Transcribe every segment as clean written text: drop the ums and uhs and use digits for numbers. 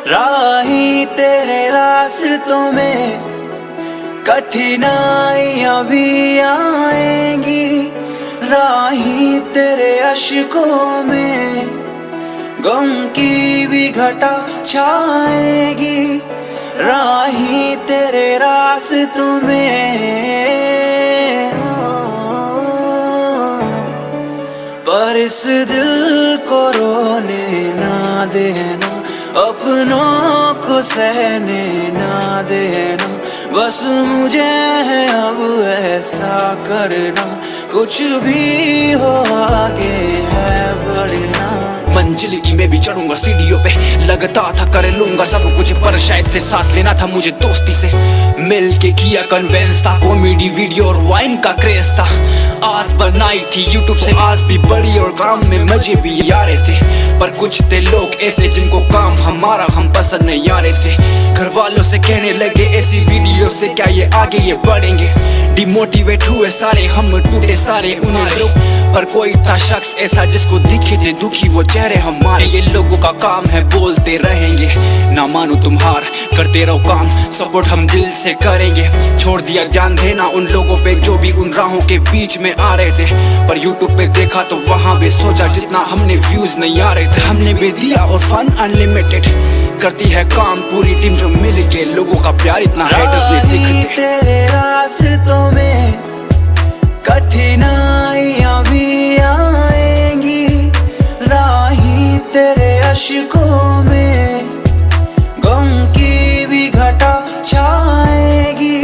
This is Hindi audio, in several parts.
राही तेरे रास्तों में कठिनाइयां भी आएंगी, राही तेरे अश्कों में गम की भी घटा छाएगी, राही तेरे रास्तों में। पर इस दिल को रोने ना देना, अपनों को सहने ना देना, बस मुझे है अब ऐसा करना, कुछ भी हो आगे है बढ़ना। मंजिल की मैं भी चढ़ूंगा सीढ़ियों पे, लगता था कर लूंगा सब कुछ, पर शायद से साथ लेना था मुझे दोस्ती से। मिल के किया कन्वेंस था, कॉमेडी वीडियो और वाइन का क्रेज था। आस बनाई थी यूट्यूब से, आज भी बड़ी और काम में मजे भी आ रहे थे। पर कुछ थे लोग ऐसे जिनको काम हमारा हम पसंद नहीं आ रहे थे। घर वालों से कहने लगे ऐसी वीडियो से क्या ये आगे ये बढ़ेंगे। डिमोटिवेट हुए सारे हम, टूटे सारे उन्हें। पर कोई था शख्स ऐसा जिसको दिखे थे दुखी वो चेहरे हमारे। ये लोगों का काम है बोलते रहेंगे, ना मानो तुम हार, करते रहो काम, सपोर्ट हम दिल से करेंगे। छोड़ दिया ध्यान देना उन लोगों पे जो भी उन राहों के बीच में आ रहे थे। पर यूट्यूब पे देखा तो वहाँ भी सोचा जितना हमने व्यूज नहीं आ रहे थे। हमने भी दिया और फन अनलिमिटेड, करती है काम पूरी टीम जो मिल के, लोगों का प्यार इतना हेटर्स नहीं दिखते। तेरे रास्तों में कठिनाइयां भी आएंगी, राही तेरे अश्कों में गम की भी घटा छाएगी,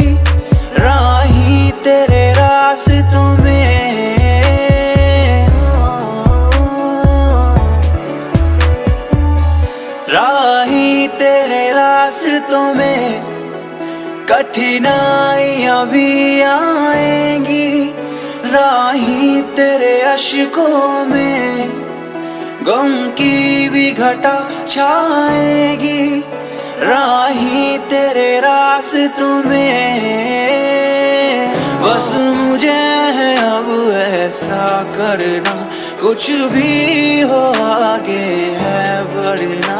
राही तेरे रास्तों में। राही तेरे रास्तों में कठिनाइयां भी आएंगी, राही तेरे अश्कों में गम की भी घटा छाएगी, राही तेरे रास्तों में। बस मुझे है अब ऐसा करना, कुछ भी हो आगे है बढ़ना।